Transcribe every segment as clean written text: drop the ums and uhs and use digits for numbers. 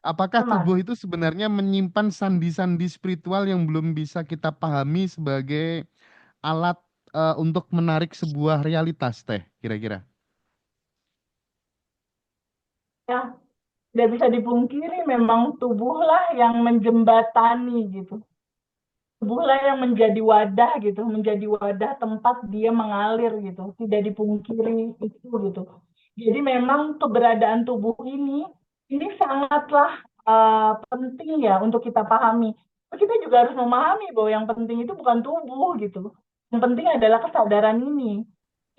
apakah Mas. tubuh itu sebenarnya menyimpan sandi-sandi spiritual yang belum bisa kita pahami sebagai alat untuk menarik sebuah realitas, Teh, kira-kira? Ya, tidak bisa dipungkiri memang tubuhlah yang menjembatani gitu. Tubuhlah yang menjadi wadah gitu, menjadi wadah tempat dia mengalir gitu. Tidak dipungkiri itu gitu. Jadi memang keberadaan tubuh ini sangatlah penting ya untuk kita pahami. Kita juga harus memahami bahwa yang penting itu bukan tubuh gitu. Yang penting adalah kesadaran ini.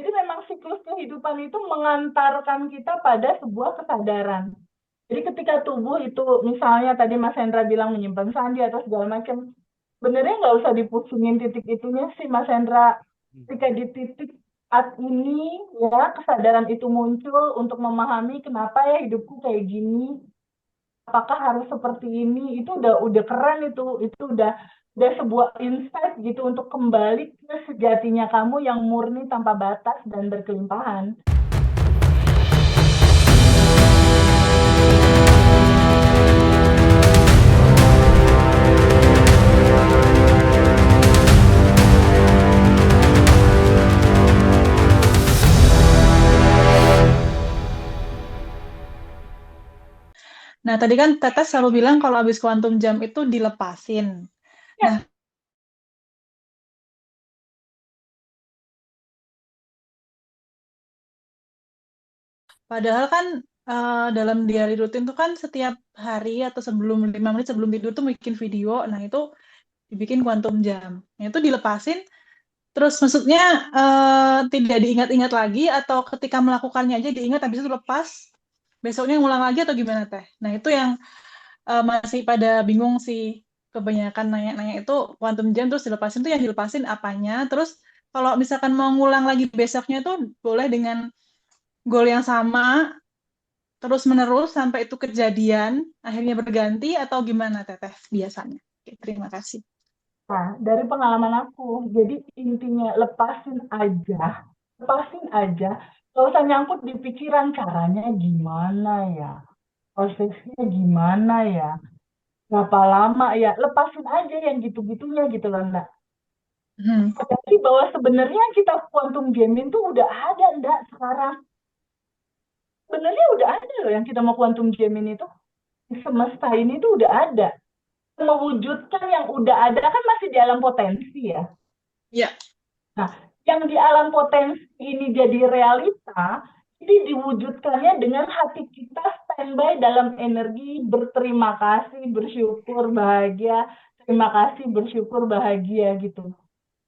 Jadi memang siklus kehidupan itu mengantarkan kita pada sebuah kesadaran. Jadi ketika tubuh itu misalnya tadi Mas Hendra bilang menyimpan sandi atau segala macam, sebenarnya nggak usah dipusingin titik itunya sih Mas Hendra. Ketika di titik saat ini ya kesadaran itu muncul untuk memahami kenapa ya hidupku kayak gini, apakah harus seperti ini, itu udah keren itu udah sebuah insight gitu untuk kembali ke sejatinya kamu yang murni tanpa batas dan berkelimpahan. Nah, tadi kan Teteh selalu bilang kalau habis quantum jam itu dilepasin. Nah, Ya, padahal kan dalam diary rutin tuh kan setiap hari atau sebelum 5 menit sebelum tidur tuh bikin video. Nah, itu dibikin quantum jam. Nah, itu dilepasin. Terus maksudnya tidak diingat-ingat lagi atau ketika melakukannya aja diingat habis itu lepas. Besoknya ngulang lagi atau gimana Teh? Nah, itu yang masih pada bingung sih, kebanyakan nanya-nanya itu quantum jam terus dilepasin tuh yang dilepasin apanya, terus kalau misalkan mau ngulang lagi besoknya tuh boleh dengan goal yang sama terus menerus sampai itu kejadian akhirnya berganti atau gimana Teteh biasanya. Oke, terima kasih. nah, dari pengalaman aku, jadi intinya lepasin aja, gak usah nyangkut di pikiran caranya gimana ya, prosesnya gimana ya, berapa lama ya, lepasin aja yang gitu-gitunya gitu loh, Ndak. Hmm. Jadi bahwa sebenarnya kita quantum gaming tuh udah ada, Ndak, sekarang. Sebenarnya udah ada loh yang kita mau quantum gaming itu. Di semesta ini tuh udah ada. Mewujudkan yang udah ada kan masih di alam potensi ya. Ya. Nah, yang di alam potensi ini jadi realita, ini diwujudkannya dengan hati kita standby dalam energi berterima kasih, bersyukur, bahagia, terima kasih, bersyukur, bahagia gitu.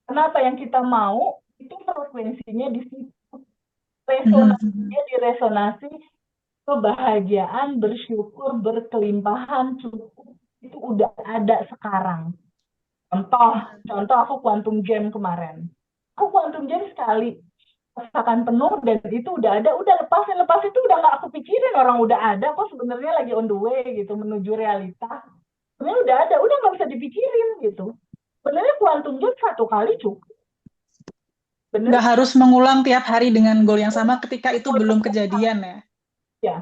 Kenapa yang kita mau itu frekuensinya di situ, Mhm. resonasinya di resonasi kebahagiaan, bersyukur, berkelimpahan, cukup itu udah ada sekarang. Contoh, contoh aku quantum jam kemarin. Aku quantum jam sekali rasakan penuh dan itu udah ada, udah lepasin lepas itu udah nggak aku pikirin orang udah ada kok sebenarnya lagi on the way gitu menuju realita. Sebenarnya udah ada, udah nggak bisa dipikirin gitu. Sebenarnya quantum jam satu kali cukup. Nggak Bener harus mengulang tiap hari dengan goal yang sama ketika itu belum kejadian ya. ya.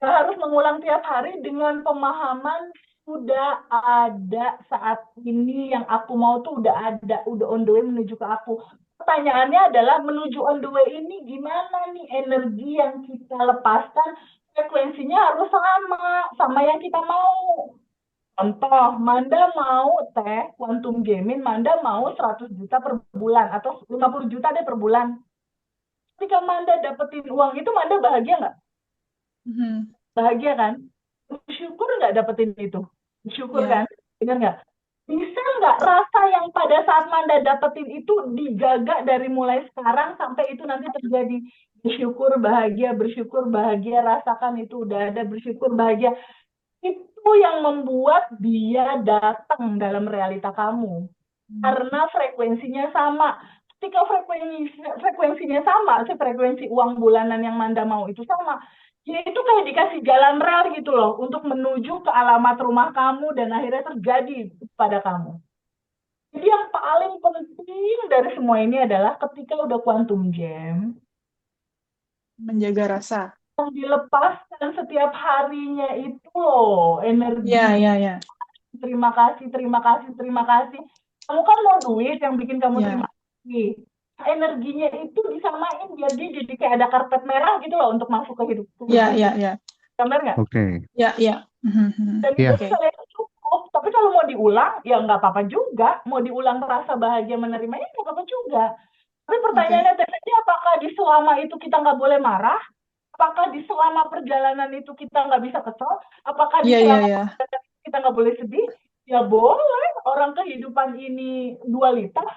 Nggak harus mengulang tiap hari dengan pemahaman sudah ada saat ini yang aku mau tuh udah ada, udah on the way menuju ke aku. Pertanyaannya adalah menuju on the way ini gimana nih energi yang kita lepaskan frekuensinya harus sama sama yang kita mau. Contoh, Manda mau teh quantum gaming, Manda mau 100 juta per bulan atau 50 juta deh per bulan. Ketika Manda dapetin uang itu, Manda bahagia nggak? Mhm. Bahagia kan? Bersyukur nggak dapetin itu? Bersyukur Ya. kan? Benar nggak? Bisa nggak rasa yang pada saat Manda dapetin itu dijaga dari mulai sekarang sampai itu nanti terjadi? Bersyukur, bahagia, rasakan itu udah ada, bersyukur, bahagia. Itu yang membuat dia datang dalam realita kamu. Karena frekuensinya sama. Ketika frekuensinya sama, frekuensi uang bulanan yang Manda mau itu sama, ya itu kayak dikasih jalan rel gitu loh untuk menuju ke alamat rumah kamu dan akhirnya terjadi pada kamu. Jadi yang paling penting dari semua ini adalah ketika udah quantum jam, Menjaga rasa. yang dilepaskan setiap harinya itu loh, energi. Ya. Terima kasih, terima kasih, terima kasih. Kamu kan mau duit yang bikin kamu Ya. terima kasih. Energinya itu disamain biar dia jadi kayak ada karpet merah gitu loh untuk masuk ke Ya. kehidupan kita. Gambar nggak? Oke. Ya. Dan itu Iya. Oke. misalnya cukup, tapi kalau mau diulang, ya nggak apa-apa juga. Mau diulang rasa bahagia menerimanya, nggak apa-apa juga. Tapi pertanyaannya tadi, apakah di selama itu kita nggak boleh marah? Apakah di selama perjalanan itu kita nggak bisa kesel? Apakah di selama Iya. kita nggak boleh sedih? Ya boleh. Orang kehidupan ini dualitas.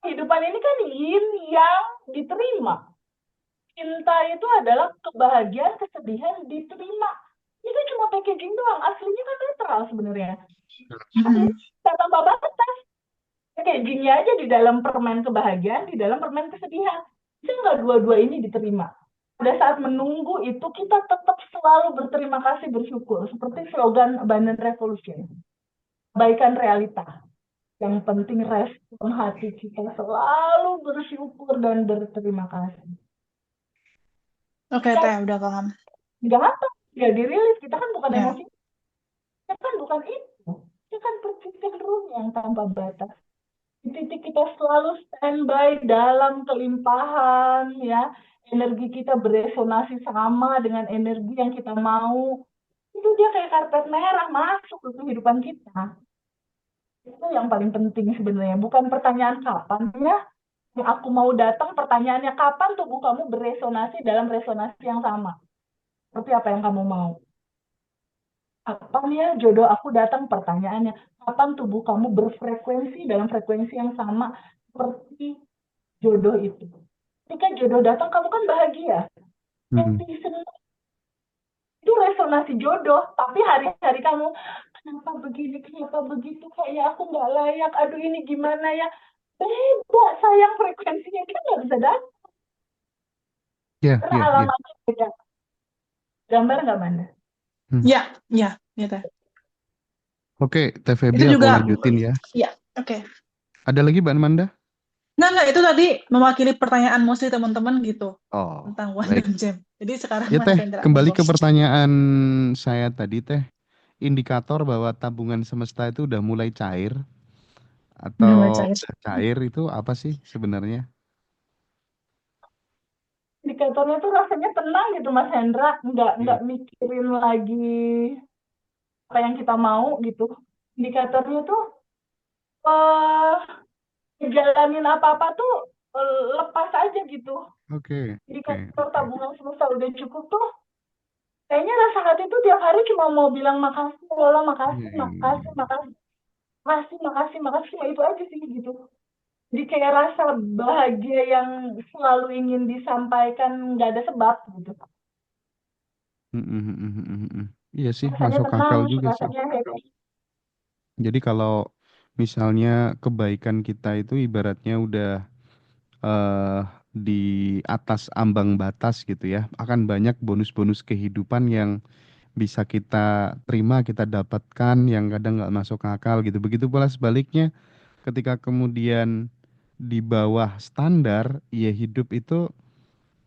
Kehidupan ini kan yin yang diterima. Cinta itu adalah kebahagiaan, kesedihan diterima. Itu cuma packaging doang. Aslinya kan netral sebenarnya. Aslinya tanpa batas. Packagingnya aja di dalam permen kebahagiaan, di dalam permen kesedihan. Bisa nggak dua-dua ini diterima? Pada saat menunggu itu kita tetap selalu berterima kasih, bersyukur. Seperti slogan Abundant Revolution. Kebaikan realita. Yang penting respon hati kita selalu bersyukur dan berterima kasih. Oke, Teh, udah paham. Nggak apa, nggak dirilis. Kita kan bukan Ya. emosi. Kita kan bukan itu. Kita kan bercenderung yang tanpa batas. Di titik kita selalu standby dalam kelimpahan, ya. Energi kita beresonasi sama dengan energi yang kita mau. Itu dia kayak karpet merah masuk ke kehidupan kita. Itu yang paling penting sebenarnya. Bukan pertanyaan kapan, ya. Yang aku mau datang, pertanyaannya kapan tubuh kamu beresonasi dalam resonasi yang sama. Seperti apa yang kamu mau. Kapan ya jodoh aku datang, pertanyaannya. Kapan tubuh kamu berfrekuensi dalam frekuensi yang sama seperti jodoh itu. Ketika jodoh datang, kamu kan bahagia. Happy, senang. Itu resonasi jodoh. Tapi hari-hari kamu, kenapa begini, kenapa begitu, kayak aku nggak layak, aduh ini gimana ya. Beda, sayang, frekuensinya kita nggak bisa datang. Karena Iya. alamatnya beda. Gambar nggak, Manda? Ya, Teh. Oke, Teh Febi Itu aku juga, lanjutin ya. ya, oke. Ada lagi Mbak Amanda? Nggak, itu tadi mewakili pertanyaan mostly teman-teman gitu, Oh, tentang One baik. dan Jam. Jadi sekarang Ya Mas Teh, Hendra, kembali monggo. ke pertanyaan saya tadi Teh. Indikator bahwa tabungan semesta itu udah mulai cair Udah mulai atau cair. udah cair itu apa sih sebenarnya? Indikatornya tuh rasanya tenang gitu, Mas Hendra. Nggak mikirin lagi apa yang kita mau gitu. Indikatornya tuh eh ngejalanin apa-apa tuh lepas aja gitu. Oke. Indikator tabungan semesta udah cukup tuh. Kayaknya rasa hati tuh tiap hari cuma mau bilang makasih, Allah makasih, makasih, makasih, makasih, makasih, makasih, cuma itu aja sih gitu. Jadi kayak rasa bahagia yang selalu ingin disampaikan nggak ada sebab gitu. Iya sih, Rasanya masuk tenang, akal juga sih. rasanya happy. Jadi kalau misalnya kebaikan kita itu ibaratnya udah eh, di atas ambang batas gitu ya, akan banyak bonus-bonus kehidupan yang bisa kita terima, kita dapatkan yang kadang nggak masuk akal gitu. Begitu pula sebaliknya, ketika kemudian di bawah standar, ya hidup itu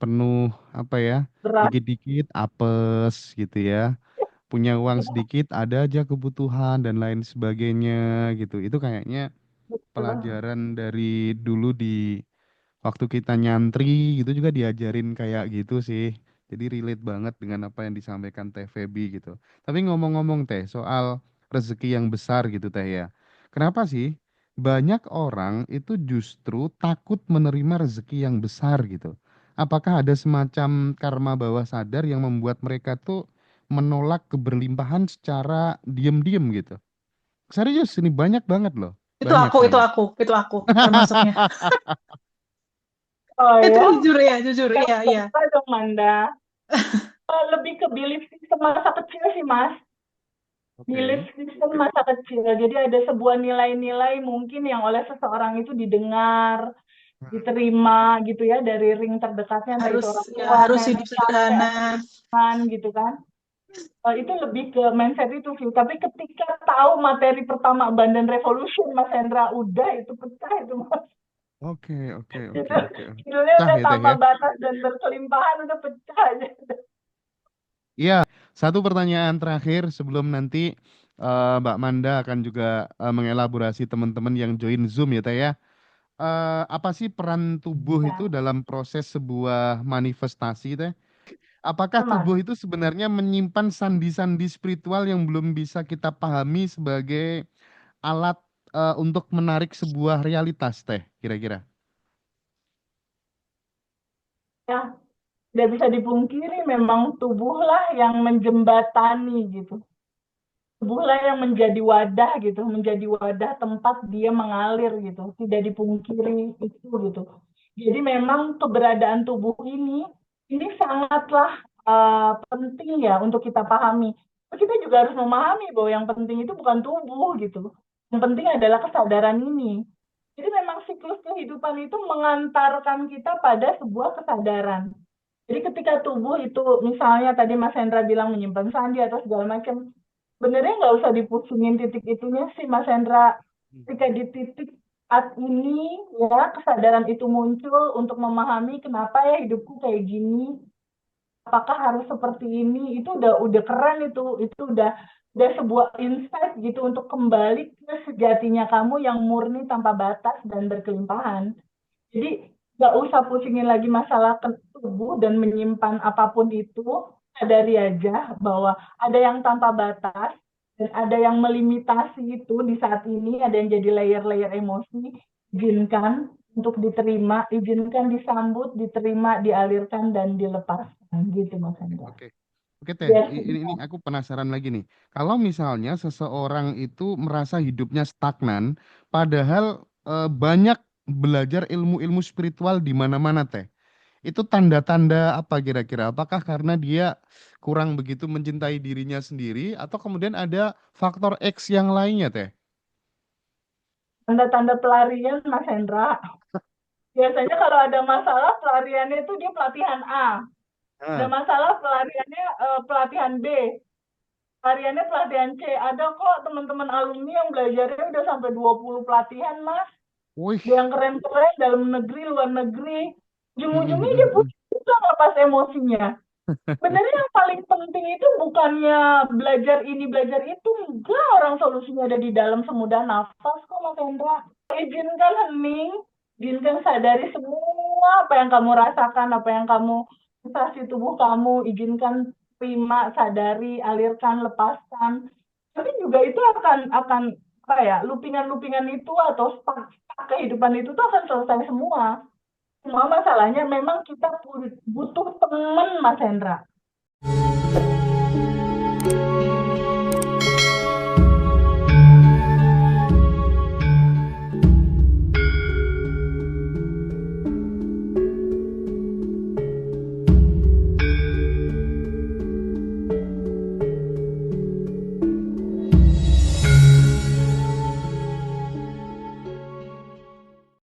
penuh apa ya, Berat. dikit-dikit apes gitu ya. Punya uang sedikit, ada aja kebutuhan dan lain sebagainya gitu. Itu kayaknya Betul. pelajaran dari dulu di waktu kita nyantri gitu juga diajarin kayak gitu sih. Jadi relate banget dengan apa yang disampaikan Teh Feby gitu. Tapi ngomong-ngomong Teh soal rezeki yang besar gitu Teh ya. Kenapa sih banyak orang itu justru takut menerima rezeki yang besar gitu? Apakah ada semacam karma bawah sadar yang membuat mereka tuh menolak keberlimpahan secara diam-diam gitu? Serius ini banyak banget loh. Itu Banyak aku banyak. termasuknya. Oh Itu ya, jujur, yang iya. apa dong, Manda? Lebih ke belief system masa kecil sih, Mas. Belief Oke. system masa kecil. Jadi ada sebuah nilai-nilai mungkin yang oleh seseorang itu didengar, diterima gitu ya dari ring terdekatnya, entah itu orang tua, Harus nenek, hidup kakek, sederhana. atau teman gitu kan. Itu lebih ke mindset itu sih. Tapi ketika tahu materi pertama Abundant Revolution, Mas Hendra, udah itu pecah itu, Mas. Oke, oke, oke, Itu oke. judulnya Pecah udah ya Teh tanpa ya. batas dan berkelimpahan, udah pecah aja. Iya, satu pertanyaan terakhir sebelum nanti Mbak Manda akan juga mengelaborasi teman-teman yang join Zoom ya Teh ya. Apa sih peran tubuh itu Ya, dalam proses sebuah manifestasi Teh? Apakah Mas. tubuh itu sebenarnya menyimpan sandi-sandi spiritual yang belum bisa kita pahami sebagai alat untuk menarik sebuah realitas Teh, kira-kira? Ya, tidak bisa dipungkiri memang tubuhlah yang menjembatani gitu. Tubuhlah yang menjadi wadah gitu, menjadi wadah tempat dia mengalir gitu. Tidak dipungkiri itu gitu. Jadi memang keberadaan tubuh ini sangatlah penting ya untuk kita pahami. Kita juga harus memahami bahwa yang penting itu bukan tubuh gitu. Yang penting adalah kesadaran ini. Jadi memang siklus kehidupan itu mengantarkan kita pada sebuah kesadaran. Jadi ketika tubuh itu misalnya tadi Mas Hendra bilang menyimpan sandi atau segala macam, sebenarnya nggak usah dipusingin titik itunya sih Mas Hendra. Ketika di titik saat ini ya kesadaran itu muncul untuk memahami kenapa ya hidupku kayak gini, apakah harus seperti ini, itu udah keren, itu udah sebuah insight gitu untuk kembali ke sejatinya kamu yang murni tanpa batas dan berkelimpahan. Jadi nggak usah pusingin lagi masalah tubuh dan menyimpan apapun itu. Sadari aja bahwa ada yang tanpa batas dan ada yang melimitasi itu di saat ini. Ada yang jadi layer-layer emosi. Izinkan untuk diterima, izinkan disambut, diterima, dialirkan dan dilepaskan gitu Mas Hendra. Oke. Oke Teh, Biar ini aku penasaran lagi nih. Kalau misalnya seseorang itu merasa hidupnya stagnan, padahal banyak belajar ilmu-ilmu spiritual di mana-mana Teh. Itu tanda-tanda apa kira-kira? Apakah karena dia kurang begitu mencintai dirinya sendiri atau kemudian ada faktor X yang lainnya Teh? tanda-tanda pelarian Mas Hendra. Biasanya kalau ada masalah pelariannya itu dia pelatihan A. Ada Ah, masalah pelariannya pelatihan B, pelariannya pelatihan C. Ada kok teman-teman alumni yang belajarnya udah sampai 20 pelatihan, Mas. wih. Ada yang keren-keren dalam negeri, luar negeri. Mm, Ujung-ujungnya mm, dia mm, mm. bisa ngelepas emosinya. Sebenarnya yang paling penting itu bukannya belajar ini, belajar itu. Enggak, orang solusinya ada di dalam semudah nafas kok, Mas Hendra. Izinkan hening, izinkan sadari semua apa yang kamu rasakan, apa yang kamu sensasi tubuh kamu, izinkan terima, sadari, alirkan, lepaskan. Tapi juga itu akan apa ya, loopingan-loopingan itu atau stuck kehidupan itu tuh akan selesai semua. Semua masalahnya memang kita butuh teman Mas Hendra.